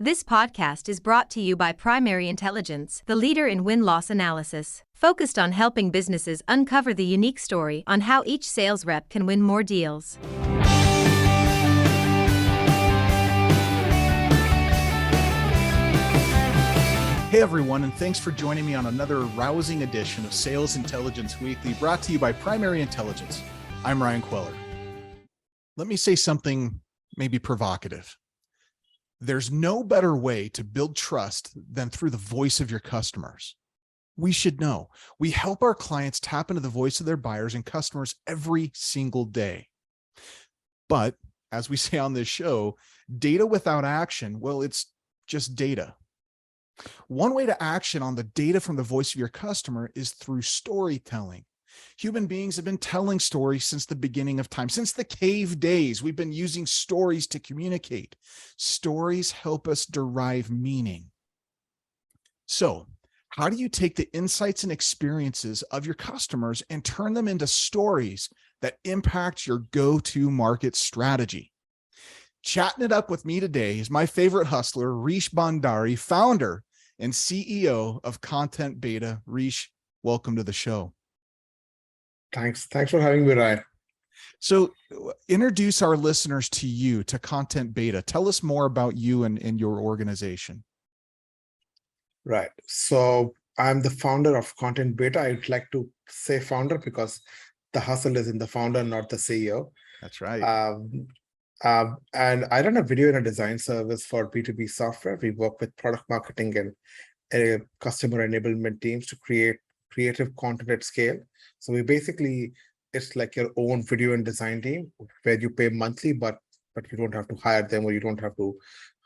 This podcast is brought to you by Primary Intelligence, the leader in win-loss analysis, focused on helping businesses uncover the unique story on how each sales rep can win more deals. Hey everyone, and thanks for joining me on another rousing edition of Sales Intelligence Weekly, brought to you by Primary Intelligence. I'm Ryan Queller. Let me say something maybe provocative. There's no better way to build trust than through the voice of your customers. We should know. We help our clients tap into the voice of their buyers and customers every single day. But as we say on this show, data without action, well, it's just data. One way to action on the data from the voice of your customer is through storytelling. Human beings have been telling stories since the beginning of time. Since the cave days, we've been using stories to communicate. Stories help us derive meaning. So, how do you take the insights and experiences of your customers and turn them into stories that impact your go-to market strategy? Chatting it up with me today is my favorite hustler, Rish Bhandari, founder and CEO of Content Beta. Rish, welcome to the show. Thanks for having me, Ryan. So introduce our listeners to you, to Content Beta. Tell us more about you and your organization. Right. So I'm the founder of Content Beta. I'd like to say founder because the hustle is in the founder, not the CEO. That's right. And I run a video and a design service for B2B software. We work with product marketing and customer enablement teams to create creative content at scale. So it's like your own video and design team where you pay monthly, but you don't have to hire them or you don't have to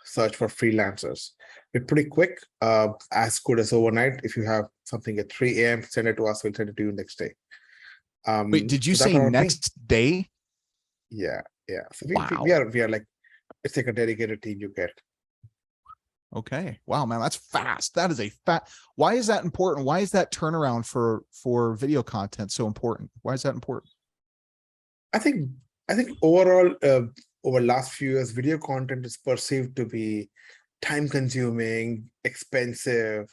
search for freelancers. We're pretty quick, as good as overnight. If you have something at 3 a.m., send it to us. We'll send it to you next day. Wait, did you say next day? Yeah. So wow. we are like, it's like a dedicated team you get. Okay. Wow, man, that's fast. That is why is that important? Why is that turnaround for video content so important? Why is that important? I think overall, over the last few years, video content is perceived to be time consuming, expensive,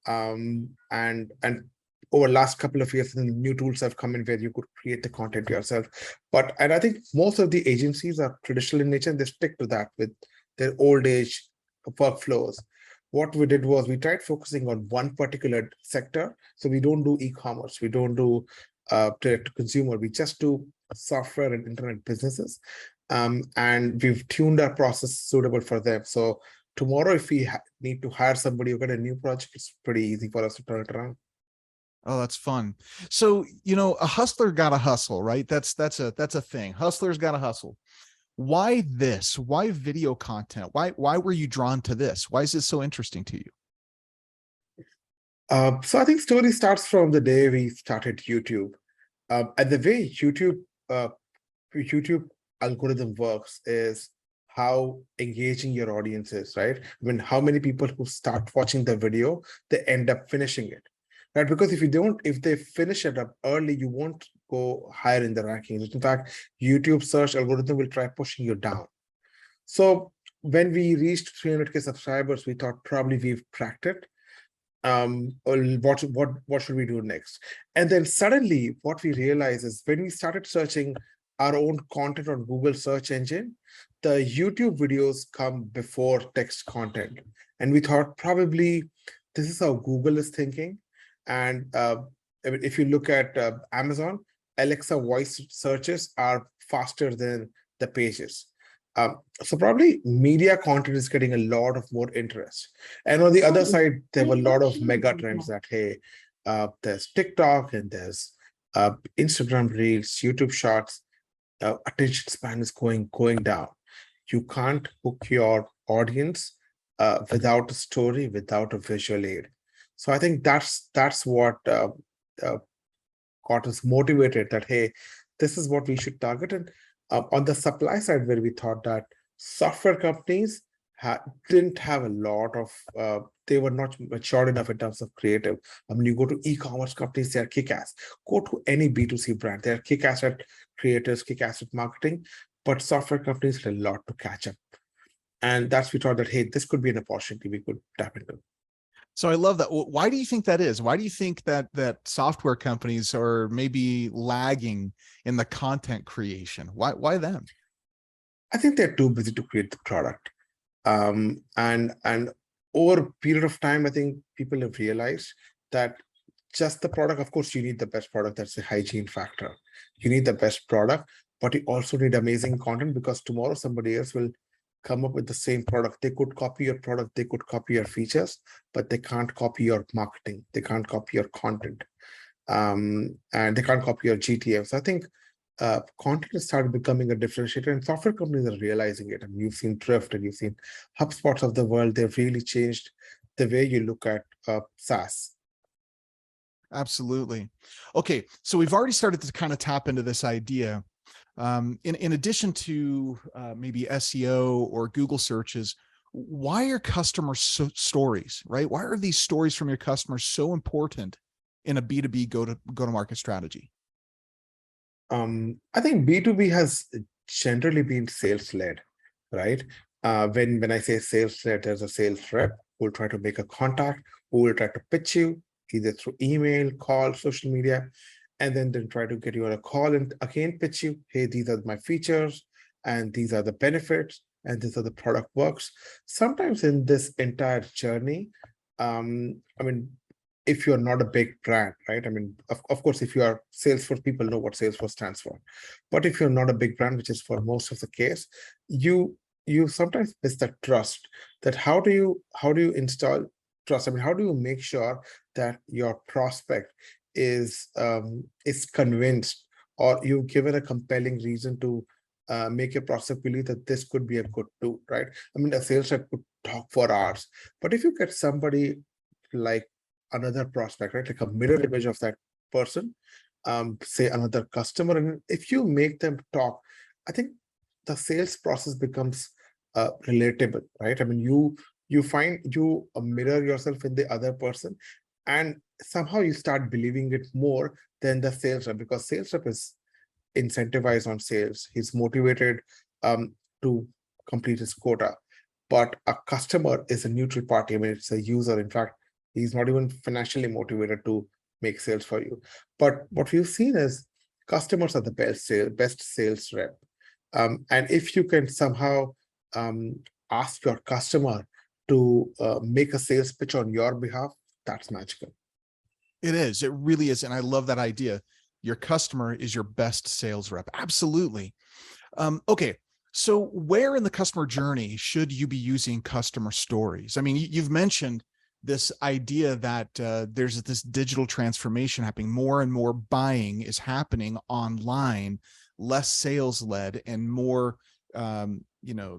and over the last couple of years, new tools have come in where you could create the content yourself. And I think most of the agencies are traditional in nature and they stick to that with their old age workflows. What we did was we tried focusing on one particular sector. So we don't do e-commerce, we don't do direct to consumer, we just do software and internet businesses. And we've tuned our process suitable for them. So tomorrow, if we need to hire somebody or get a new project, it's pretty easy for us to turn it around. Oh, that's fun. So, a hustler got to hustle, right? That's a thing. Hustlers got to hustle. Why this? Why video content? Why were you drawn to this? Why is this so interesting to you? So I think story starts from the day we started YouTube. And the way YouTube algorithm works is how engaging your audience is, right? I mean, how many people who start watching the video, they end up finishing it, right? Because if they finish it up early, you won't go higher in the rankings. In fact, YouTube search algorithm will try pushing you down. So when we reached 300K subscribers, we thought probably we've cracked it. What should we do next? And then suddenly what we realized is when we started searching our own content on Google search engine, the YouTube videos come before text content. And we thought probably this is how Google is thinking. And if you look at Amazon, Alexa voice searches are faster than the pages. So probably media content is getting a lot of more interest. And on the other side, there were a lot of mega trends that, hey, there's TikTok and there's Instagram Reels, YouTube Shorts. Attention span is going down. You can't hook your audience without a story, without a visual aid. So I think that's what got us motivated that, hey, this is what we should target. And on the supply side, where we thought that software companies didn't have a lot of, they were not matured enough in terms of creative. I mean, you go to e-commerce companies, they're kick-ass. Go to any B2C brand, they're kick-ass at creators, kick-ass at marketing, but software companies had a lot to catch up. And that's we thought that, hey, this could be an opportunity we could tap into. So I love that. Why do you think that is? Why do you think that software companies are maybe lagging in the content creation? Why them? I think they're too busy to create the product. And over a period of time, I think people have realized that just the product, of course, you need the best product. That's the hygiene factor. You need the best product, but you also need amazing content, because tomorrow somebody else will come up with the same product. They could copy your product, they could copy your features, but they can't copy your marketing. They can't copy your content. And they can't copy your GTM. So I think content has started becoming a differentiator, and software companies are realizing it. And you've seen Drift and you've seen HubSpots of the world. They've really changed the way you look at SaaS. Absolutely. Okay, so we've already started to kind of tap into this idea. In addition to maybe SEO or Google searches, why are customer stories, right? Why are these stories from your customers so important in a B2B go-to-market strategy? I think B2B has generally been sales-led, right? When I say sales-led, there's a sales rep who will try to make a contact, who will try to pitch you either through email, call, social media, and then try to get you on a call and again pitch you, hey, these are my features, and these are the benefits, and these are the product works. Sometimes in this entire journey, I mean, if you're not a big brand, right? I mean, of course, if you are Salesforce, people know what Salesforce stands for. But if you're not a big brand, which is for most of the case, you sometimes miss that trust. That how do you install trust? I mean, how do you make sure that your prospect is convinced, or you've given a compelling reason to make your prospect believe that this could be a good tool, right? I mean, a sales rep could talk for hours, but if you get somebody like another prospect, right, like a mirror image of that person, say another customer, and if you make them talk, I think the sales process becomes relatable, right? I mean, you find you mirror yourself in the other person, and somehow you start believing it more than the sales rep, because sales rep is incentivized on sales. He's motivated to complete his quota, but a customer is a neutral party. I mean, it's a user. In fact, he's not even financially motivated to make sales for you. But what we've seen is customers are the best sales rep. And if you can somehow ask your customer to make a sales pitch on your behalf, that's magical. It is. It really is. And I love that idea. Your customer is your best sales rep. Absolutely. Okay. So where in the customer journey should you be using customer stories? I mean, you've mentioned this idea that there's this digital transformation happening. More and more buying is happening online, less sales led, and more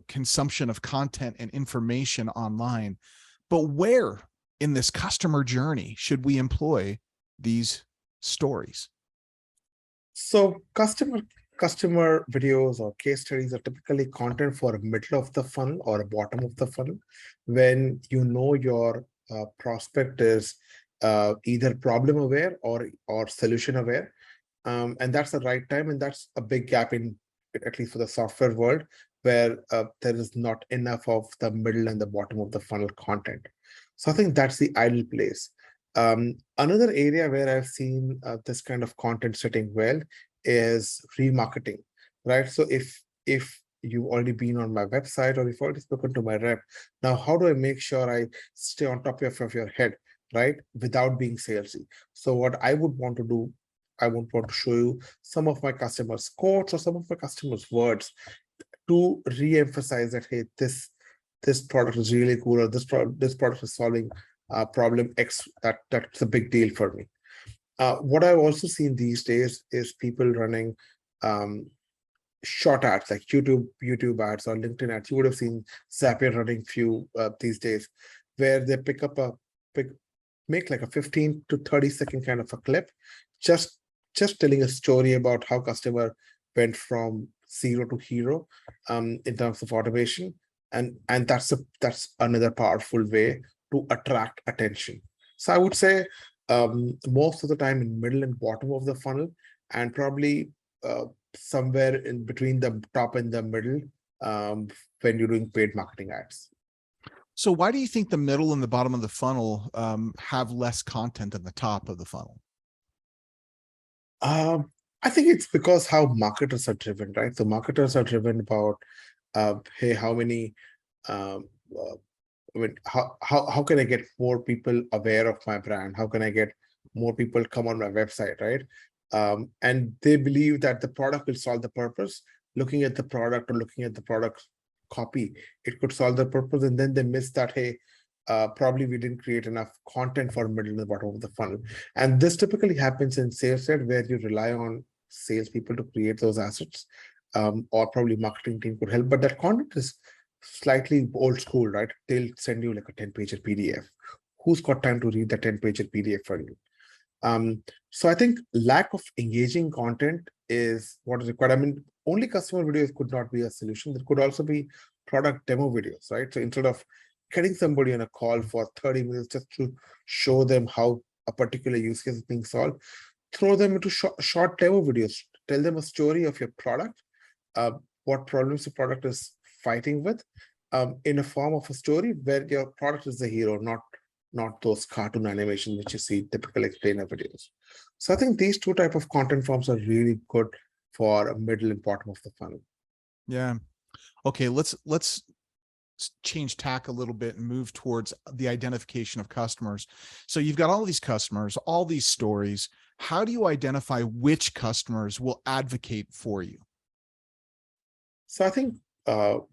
consumption of content and information online. But where in this customer journey should we employ these stories? So customer videos or case studies are typically content for a middle of the funnel or a bottom of the funnel, when you know your prospect is either problem aware or solution aware, and that's the right time. And that's a big gap in, at least for the software world, where there is not enough of the middle and the bottom of the funnel content. So I think that's the ideal place. Another area where I've seen this kind of content sitting well is remarketing, right? So if you've already been on my website, or you've already spoken to my rep, now how do I make sure I stay on top of your head, right, without being salesy? So what I would want to do, I would want to show you some of my customers' quotes or some of my customers' words to re-emphasize that, hey, this product is really cool, or this product is solving problem X, that's a big deal for me. What I've also seen these days is people running short ads, like YouTube ads or LinkedIn ads. You would have seen Zapier running few these days, where they make like a 15 to 30-second kind of a clip, just telling a story about how customer went from zero to hero in terms of automation, and that's another powerful way to attract attention. So I would say most of the time in middle and bottom of the funnel, and probably somewhere in between the top and the middle, when you're doing paid marketing ads. So why do you think the middle and the bottom of the funnel have less content than the top of the funnel? I think it's because how marketers are driven, right? So marketers are driven about, hey, how many, um, I mean, how can I get more people aware of my brand? How can I get more people come on my website, right? And they believe that the product will solve the purpose. Looking at the product or looking at the product copy, it could solve the purpose, and then they miss that, hey, probably we didn't create enough content for middle and the bottom of the funnel. And this typically happens in sales side, where you rely on salespeople to create those assets, or probably marketing team could help. But that content is slightly old school, right? They'll send you like a 10-page PDF. Who's got time to read the 10-page PDF for you? So I think lack of engaging content is what is required. I mean, only customer videos could not be a solution. There could also be product demo videos, right? So instead of getting somebody on a call for 30 minutes just to show them how a particular use case is being solved, throw them into short demo videos. Tell them a story of your product, what problems the product is fighting with, in a form of a story where your product is the hero, not those cartoon animations which you see typical explainer videos. So I think these two type of content forms are really good for a middle and bottom of the funnel. Yeah. Okay. Let's change tack a little bit and move towards the identification of customers. So you've got all these customers, all these stories. How do you identify which customers will advocate for you? So I think of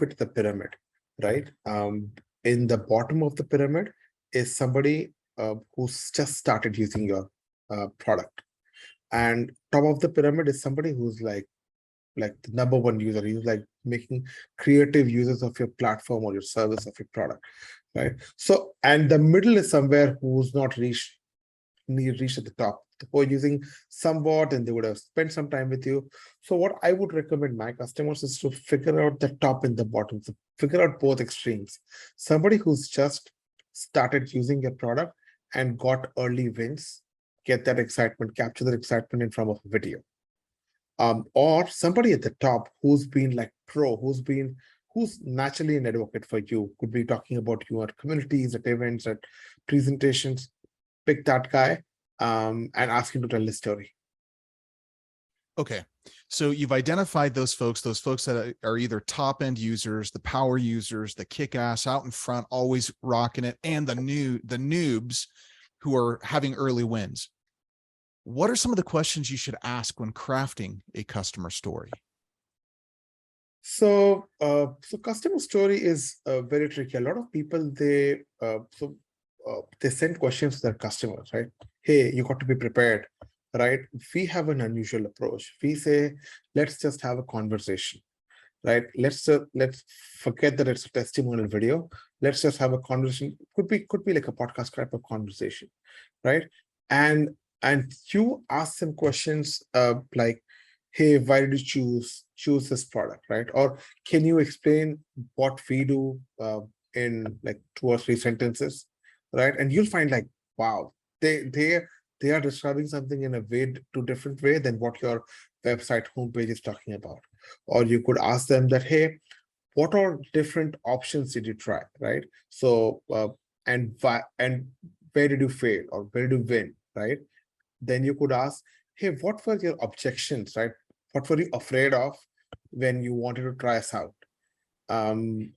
it as the pyramid, right? In the bottom of the pyramid is somebody who's just started using your product, and top of the pyramid is somebody who's like the number one user. He's like making creative uses of your platform or your service of your product, right? So, and the middle is somewhere who's not reached at the top, who are using somewhat, and they would have spent some time with you. So what I would recommend my customers is to figure out the top and the bottom, so figure out both extremes. Somebody who's just started using your product and got early wins, get that excitement, capture that excitement in form of a video. Or somebody at the top who's been like pro, who's naturally an advocate for you, could be talking about you at communities, at events, at presentations. Pick that guy and ask him to tell the story. Okay. So you've identified those folks that are either top end users, the power users, the kick ass out in front, always rocking it, and the noobs who are having early wins. What are some of the questions you should ask when crafting a customer story? So customer story is very tricky. A lot of people, they send questions to their customers, right? Hey, you got to be prepared, right? We have an unusual approach. We say, let's just have a conversation, right? Let's forget that it's a testimonial video. Let's just have a conversation. Could be like a podcast type of conversation, right? And you ask them questions like, hey, why did you choose this product, right? Or can you explain what we do in like 2 or 3 sentences, right? And you'll find like, wow, they are describing something in a different way than what your website homepage is talking about. Or you could ask them that, hey, what are different options did you try, right? So and where did you fail or where did you win, right? Then you could ask, hey, what were your objections, right? What were you afraid of when you wanted to try us out? And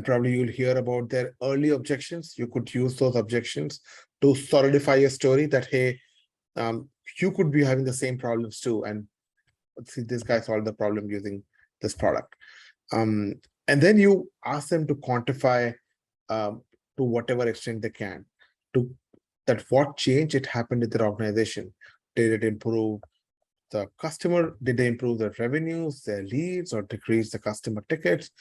probably you'll hear about their early objections. You could use those objections to solidify your story that, hey, you could be having the same problems too. And see, this guy solved the problem using this product. And then you ask them to quantify to whatever extent they can, to that what change it happened in their organization. Did it improve the customer? Did they improve their revenues, their leads, or decrease the customer tickets,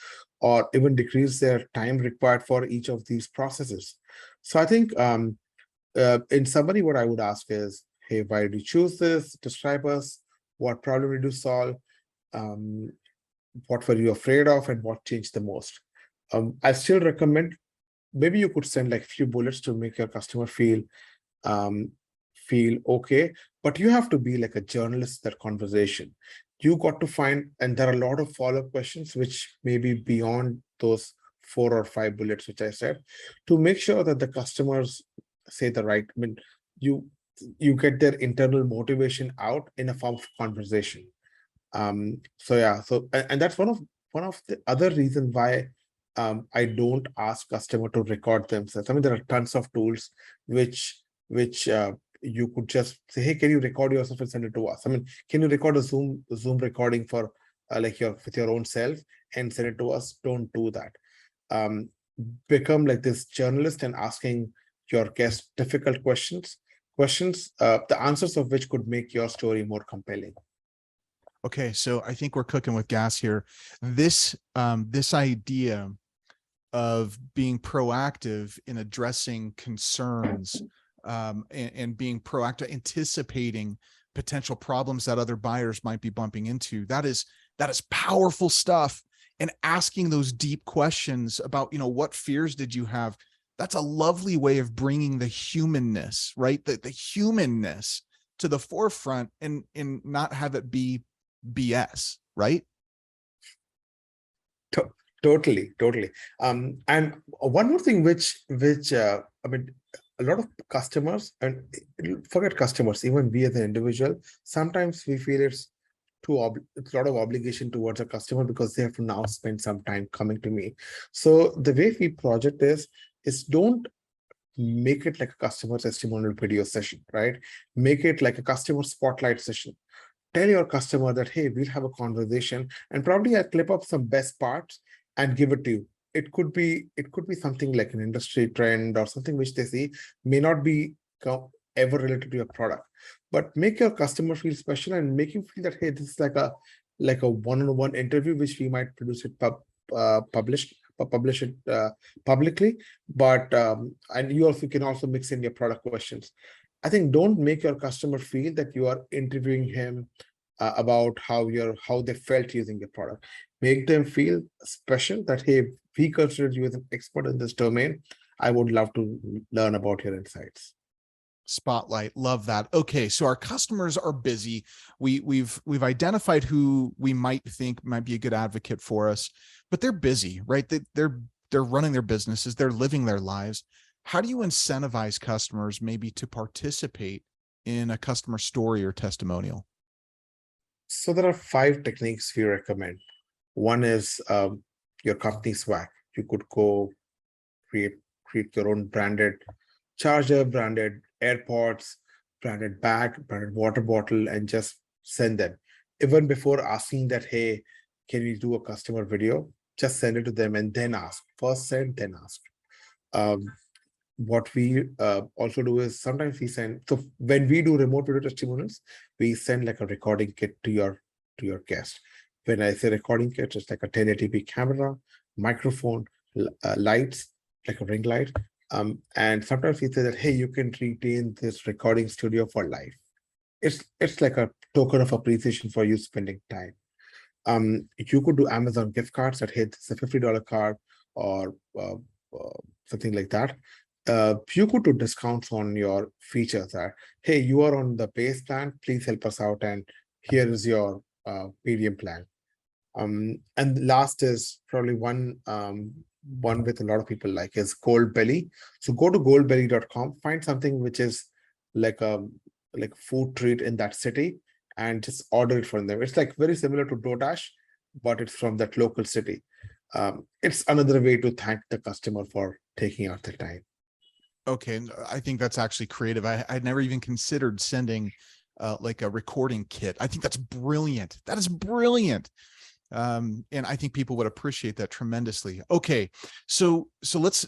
or even decrease their time required for each of these processes? So I think in summary, what I would ask is, hey, why did you choose this? Describe us. What problem did you solve? What were you afraid of, and what changed the most? I still recommend, maybe you could send like a few bullets to make your customer feel okay, but you have to be like a journalist in that conversation. you got to find, and there are a lot of follow-up questions which may be beyond those 4 or 5 bullets which I said, to make sure that the customers say the right. I mean, you get their internal motivation out in a form of conversation. So yeah, and that's one of the other reasons why I don't ask customer to record themselves. I mean, there are tons of tools which you could just say, hey, can you record yourself and send it to us? I mean, can you record a Zoom recording for like with your own self and send it to us? Don't do that. Um, Become like this journalist and asking your guests difficult questions, the answers of which could make your story more compelling. Okay, so I think we're cooking with gas here. This idea of being proactive in addressing concerns and being proactive, anticipating potential problems that other buyers might be bumping into, that is powerful stuff. And asking those deep questions about, what fears did you have? That's a lovely way of bringing the humanness, right? The humanness to the forefront and not have it be BS, right? Totally. And one more thing, which I mean, a lot of customers, and forget customers, even we as an individual, sometimes we feel it's it's a lot of obligation towards a customer because they have to now spend some time coming to me. So the way we project is don't make it like a customer testimonial video session, right? Make it like a customer spotlight session. Tell your customer that, hey, we'll have a conversation, and probably I'll clip up some best parts and give it to you. It could be something like an industry trend or something which they see, may not be ever related to your product, but make your customer feel special and make him feel that, hey, this is like a one-on-one interview which we might produce it publish it publicly, but and you also can also mix in your product questions. I think don't make your customer feel that you are interviewing him about how they felt using your product. Make them feel special that, hey, we consider you as an expert in this domain. I would love to learn about your insights. Spotlight, love that. Okay, so our customers are busy. We've identified who we might think might be a good advocate for us, but they're busy, right? They're running their businesses, they're living their lives. How do you incentivize customers maybe to participate in a customer story or testimonial? So there are 5 techniques we recommend. One is your company swag. You could go create your own branded charger, branded AirPods, branded bag, branded water bottle, and just send them. Even before asking that, hey, can we do a customer video? Just send it to them and then ask. First send, then ask. What we also do is sometimes we send, so when we do remote video testimonials, we send like a recording kit to your guest. When I say recording kit, it's like a 1080p camera, microphone, lights, like a ring light. And sometimes we say that, hey, you can retain this recording studio for life. It's like a token of appreciation for you spending time. You could do Amazon gift cards that, hey, it's a $50 card or something like that. You could do discounts on your features that, hey, you are on the base plan, please help us out, and here is your medium plan. And last is probably one with a lot of people like is Goldbelly. So go to goldbelly.com, find something which is like a food treat in that city, and just order it from them. It's like very similar to DoorDash, but it's from that local city. It's another way to thank the customer for taking out the time. Okay, I think that's actually creative. I'd never even considered sending like a recording kit. I think that's brilliant. That is brilliant. And I think people would appreciate that tremendously. Okay, so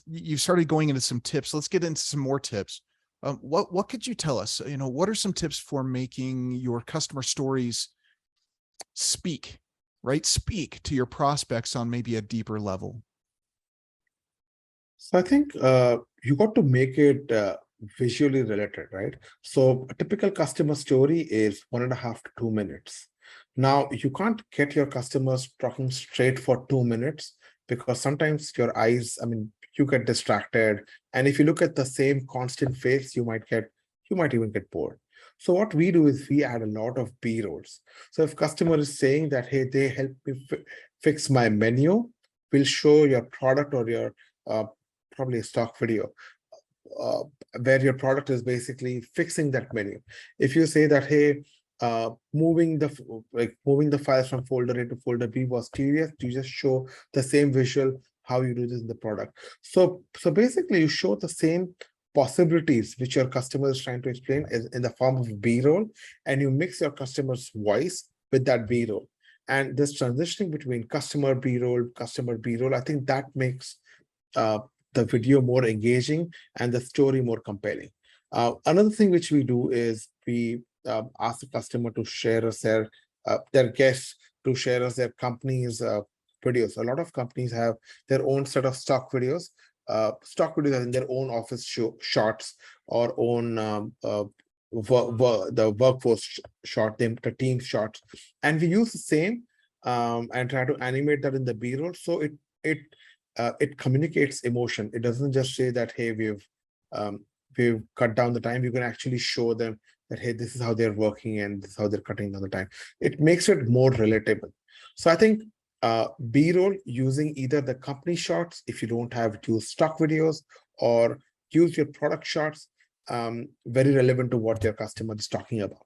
you started going into some tips. Let's get into some more tips. What could you tell us? What are some tips for making your customer stories speak to your prospects on maybe a deeper level? So I think you got to make it visually related, right? So a typical customer story is 1.5 to 2 minutes. Now, you can't get your customers talking straight for 2 minutes because sometimes your eyes, you get distracted. And if you look at the same constant face, you might even get bored. So what we do is we add a lot of B-rolls. So if customer is saying that, hey, they help me fix my menu, we'll show your product or your probably a stock video uh, where your product is basically fixing that menu. If you say that, hey, moving the files from folder A to folder B was tedious, you just show the same visual how you do this in the product. So basically you show the same possibilities which your customer is trying to explain in the form of B-roll, and you mix your customer's voice with that B-roll. And this transitioning between customer B-roll, I think that makes the video more engaging and the story more compelling. Another thing which we do is we ask the customer to share us their guests to share us their company's videos. A lot of companies have their own set of stock videos in their own office shots or own the workforce shot, the team shots, and we use the same and try to animate that in the B-roll. So it communicates emotion. It doesn't just say that, hey, we've cut down the time. You can actually show them that, hey, this is how they're working and this is how they're cutting down the time. It makes it more relatable. So I think B-roll, using either the company shots, if you don't have, use stock videos, or use your product shots, very relevant to what your customer is talking about.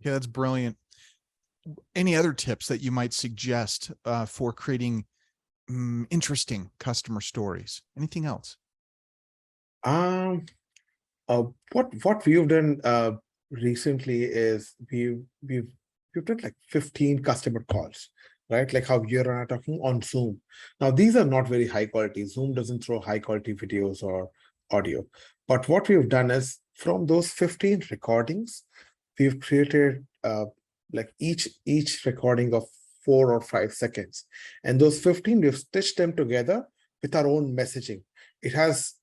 Yeah, that's brilliant. Any other tips that you might suggest for creating interesting customer stories? Anything else? What we've done recently is we've done like 15 customer calls, right? Like how you and I are talking on Zoom. Now, these are not very high quality. Zoom doesn't throw high quality videos or audio. But what we've done is, from those 15 recordings, we've created like each recording of 4 or 5 seconds. And those 15, we've stitched them together with our own messaging. It has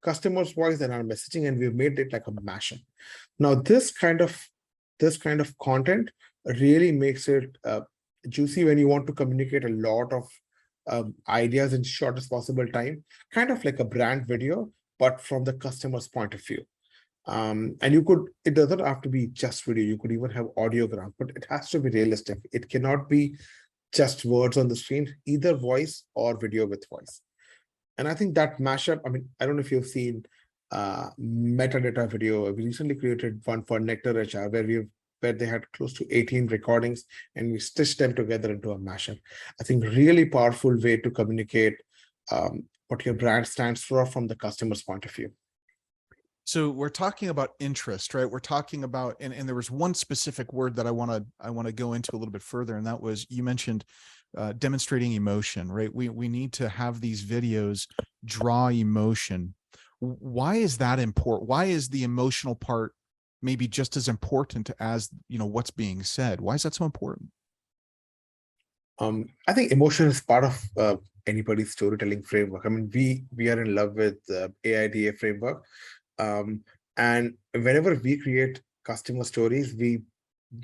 customer's voice and our messaging, and we've made it like a mashup. Now, this kind of content really makes it juicy when you want to communicate a lot of ideas in shortest possible time, kind of like a brand video, but from the customer's point of view. And it doesn't have to be just video. You could even have audiogram, but it has to be realistic. It cannot be just words on the screen, either voice or video with voice. And I think that mashup, I mean, I don't know if you've seen metadata video. We recently created one for Nectar HR where they had close to 18 recordings, and we stitched them together into a mashup. I think really powerful way to communicate what your brand stands for from the customer's point of view. So we're talking about interest, right? We're talking about, and there was one specific word that I want to go into a little bit further, and that was, you mentioned demonstrating emotion, right? We need to have these videos draw emotion. Why is that important? Why is the emotional part maybe just as important as, what's being said? Why is that so important? I think emotion is part of anybody's storytelling framework. I mean, we are in love with AIDA framework. And whenever we create customer stories, we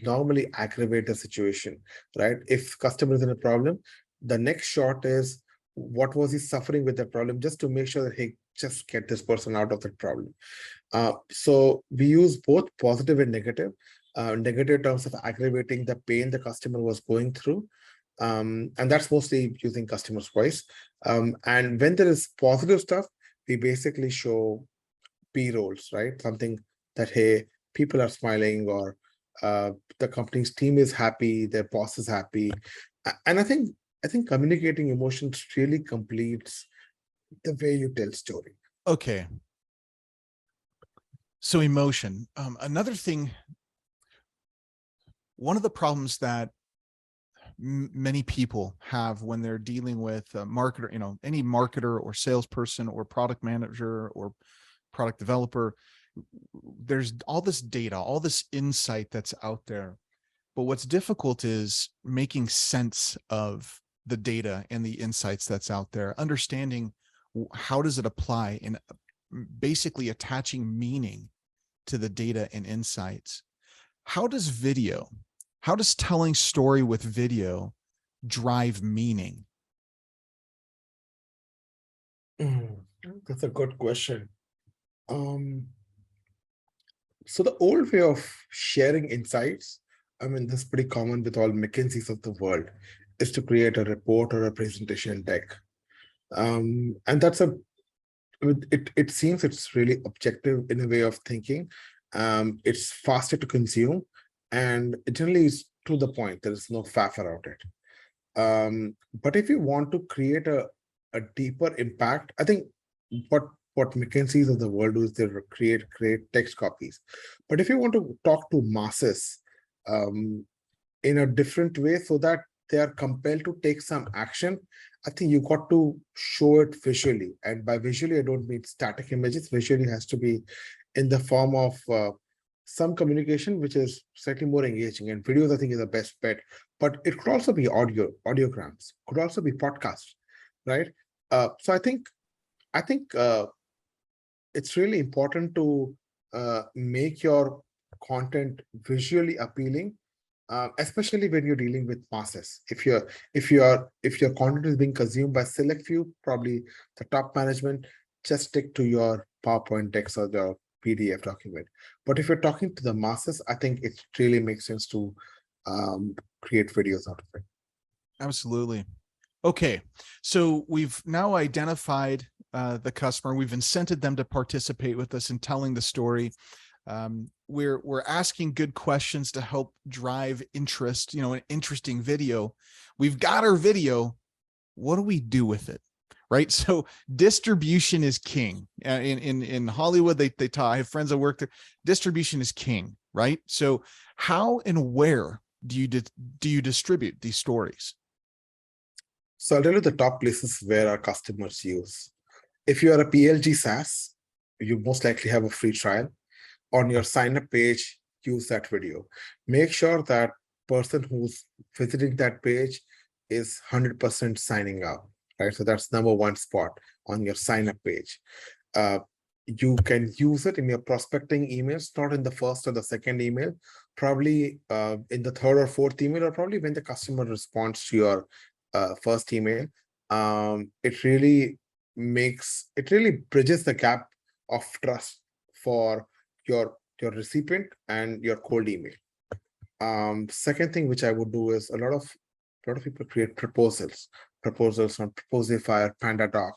normally aggravate the situation, right? If customer is in a problem, the next shot is, what was he suffering with the problem, just to make sure that, hey, just get this person out of that problem. So we use both positive and negative. Negative terms of aggravating the pain the customer was going through. And that's mostly using customer's voice. And when there is positive stuff, we basically show B-rolls, right? Something that, hey, people are smiling, or the company's team is happy, their boss is happy. And I think communicating emotions really completes the way you tell story. Okay. So emotion. Another thing, one of the problems that many people have when they're dealing with a marketer, any marketer or salesperson or product manager or product developer, there's all this data, all this insight that's out there. But what's difficult is making sense of the data and the insights that's out there, understanding how does it apply, and basically attaching meaning to the data and insights. How does telling story with video drive meaning? That's a good question. So the old way of sharing insights, I mean, this is pretty common with all McKinseys of the world, is to create a report or a presentation deck. And that's it seems it's really objective in a way of thinking. It's faster to consume, and it generally is to the point. There is no faff around it. But if you want to create a deeper impact, I think what McKinsey's of the world do is they create text copies. But if you want to talk to masses in a different way so that they are compelled to take some action, I think you got to show it visually. And by visually, I don't mean static images. Visually has to be in the form of some communication, which is slightly more engaging. And videos, I think, is the best bet. But it could also be audiograms, could also be podcasts, right? So I think it's really important to make your content visually appealing, especially when you're dealing with masses. If your content is being consumed by select few, probably the top management, just stick to your PowerPoint decks or the PDF document. But if you're talking to the masses, I think it really makes sense to create videos out of it. Absolutely. Okay, so we've now identified the customer. We've incented them to participate with us in telling the story. We're asking good questions to help drive interest, an interesting video. We've got our video. What do we do with it? Right. So distribution is king. In Hollywood, they talk, I have friends that work there. Distribution is king, right? So how and where do you distribute these stories? So I'll tell you the top places where our customers use. If you are a PLG SaaS, you most likely have a free trial. On your sign up page, use that video. Make sure that person who's visiting that page is 100% signing up, right? So that's number one spot on your sign up page. You can use it in your prospecting emails, not in the first or the second email, probably in the third or fourth email, or probably when the customer responds to your first email. It really bridges the gap of trust for your recipient and your cold email. Second thing which I would do is a lot of people create proposals on Proposify or PandaDoc.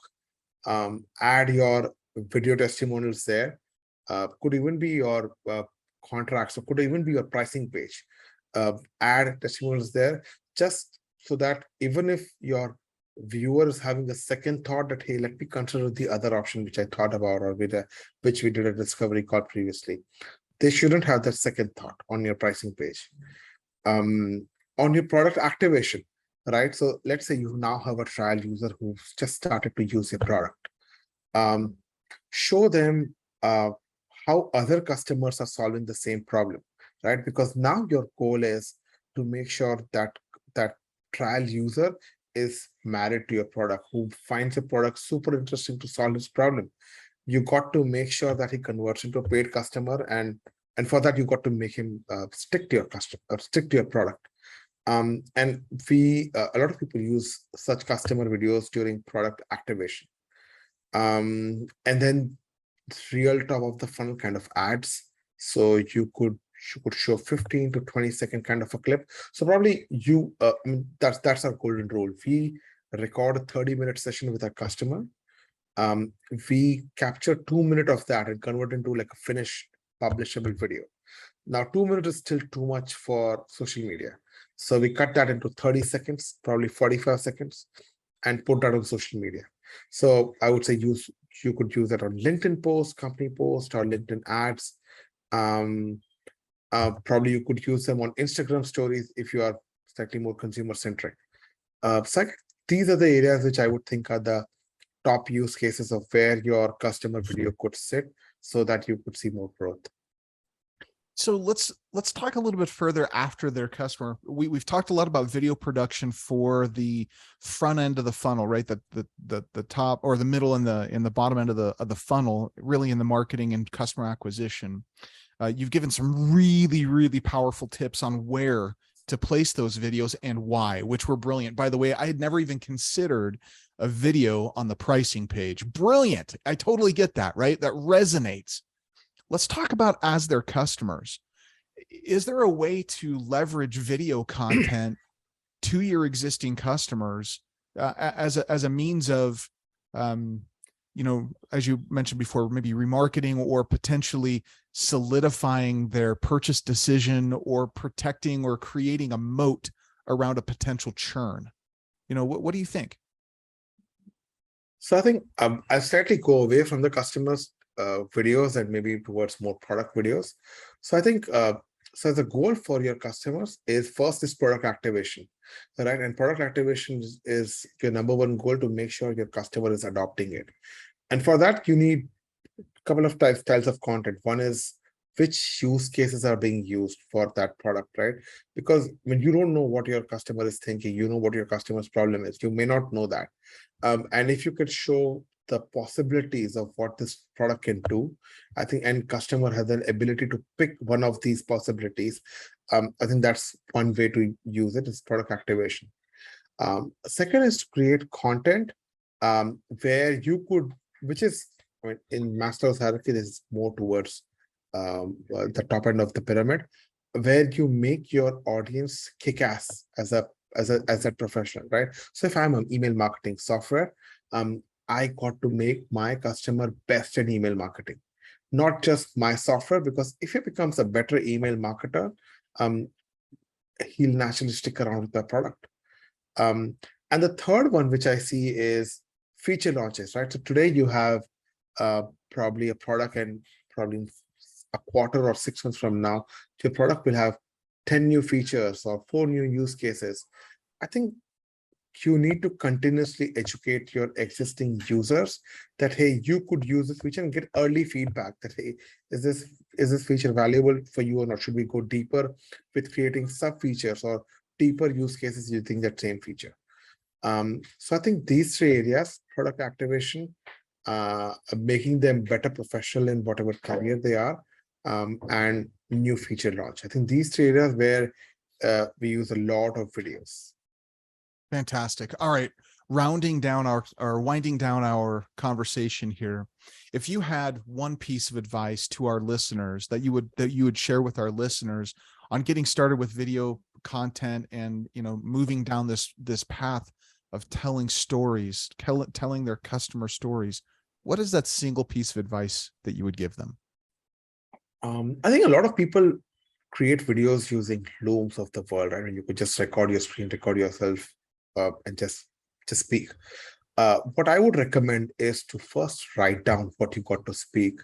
Add your video testimonials there. Could even be your contracts, or could even be your pricing page. Add testimonials there, just so that even if your viewer is having a second thought that, hey, let me consider the other option which I thought about, or which we did a discovery call previously, they shouldn't have that second thought on your pricing page. On your product activation, right? So let's say you now have a trial user who's just started to use your product. Show them how other customers are solving the same problem, right? Because now your goal is to make sure that that trial user is married to your product, who finds your product super interesting to solve his problem. You got to make sure that he converts into a paid customer, and for that you got to make him stick to your customer, stick to your product. And a lot of people use such customer videos during product activation. And then real top of the funnel kind of ads. So you could show 15 to 20-second kind of a clip. So probably that's our golden rule. We record a 30-minute session with our customer. We capture 2 minutes of that and convert into like a finished publishable video. Now 2 minutes is still too much for social media. So we cut that into 30 seconds, probably 45 seconds, and put that on social media. So I would say you could use that on LinkedIn post, company post, or LinkedIn ads. Probably you could use them on Instagram stories if you are slightly more consumer centric. So these are the areas which I would think are the top use cases of where your customer video could sit, so that you could see more growth. So let's talk a little bit further after their customer. We've talked a lot about video production for the front end of the funnel, right? The top or the middle and the bottom end of the funnel, really in the marketing and customer acquisition. You've given some really, really powerful tips on where to place those videos and why, which were brilliant. By the way, I had never even considered a video on the pricing page. Brilliant. I totally get that, right? That resonates. Let's talk about as their customers. Is there a way to leverage video content to your existing customers as a means of, as you mentioned before, maybe remarketing or potentially solidifying their purchase decision or protecting or creating a moat around a potential churn? What do you think? So I think I slightly go away from the customers videos and maybe towards more product videos. So I think so the goal for your customers is first is product activation, right? And product activation is your number one goal, to make sure your customer is adopting it. And for that, you need a couple of styles of content. One is which use cases are being used for that product, right? Because when you don't know what your customer is thinking, you know what your customer's problem is, you may not know that. And if you could show the possibilities of what this product can do, I think end customer has an ability to pick one of these possibilities. I think that's one way to use it, is product activation. Second is to create content where you could, which is, I mean, in Maslow's hierarchy, this is more towards the top end of the pyramid, where you make your audience kick ass as a professional, right? So if I'm an email marketing software, I got to make my customer best in email marketing, not just my software, because if he becomes a better email marketer, he'll naturally stick around with the product. And the third one, which I see, is feature launches, right? So today you have probably a product, and probably a quarter or 6 months from now, your product will have 10 new features or 4 new use cases. I think you need to continuously educate your existing users that, hey, you could use this feature, and get early feedback that, hey, is this feature valuable for you or not? Should we go deeper with creating sub features or deeper use cases using that same feature? So I think these 3 areas: product activation, making them better professional in whatever career they are, and new feature launch. I think these 3 areas where we use a lot of videos. Fantastic. All right. Winding down our conversation here. If you had one piece of advice to our listeners that you would share with our listeners on getting started with video content and, moving down this path of telling stories, telling their customer stories, what is that single piece of advice that you would give them? I think a lot of people create videos using Looms of the world, right? And you could just record your screen, record yourself, and just speak. What I would recommend is to first write down what you got to speak.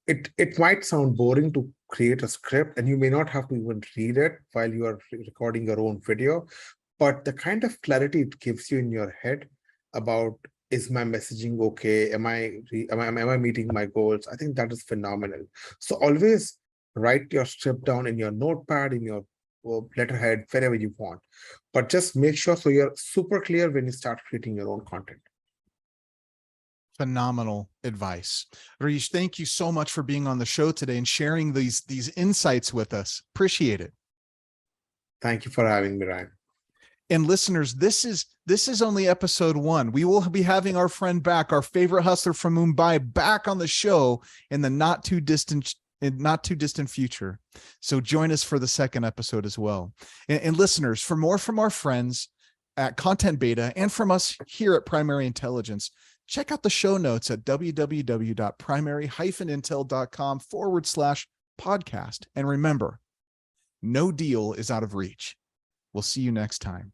It might sound boring to create a script, and you may not have to even read it while you are recording your own video, but the kind of clarity it gives you in your head about, is my messaging okay? Am I meeting my goals? I think that is phenomenal. So always write your script down in your notepad, in your letterhead, wherever you want, but just make sure so you're super clear when you start creating your own content. Phenomenal advice. Harish, thank you so much for being on the show today and sharing these insights with us. Appreciate it. Thank you for having me, Ryan. And listeners, this is only episode 1. We will be having our friend back, our favorite hustler from Mumbai, back on the show in the not too distant future. So join us for the second episode as well. And listeners, for more from our friends at Content Beta and from us here at Primary Intelligence, check out the show notes at www.primary-intel.com/podcast. And remember, no deal is out of reach. We'll see you next time.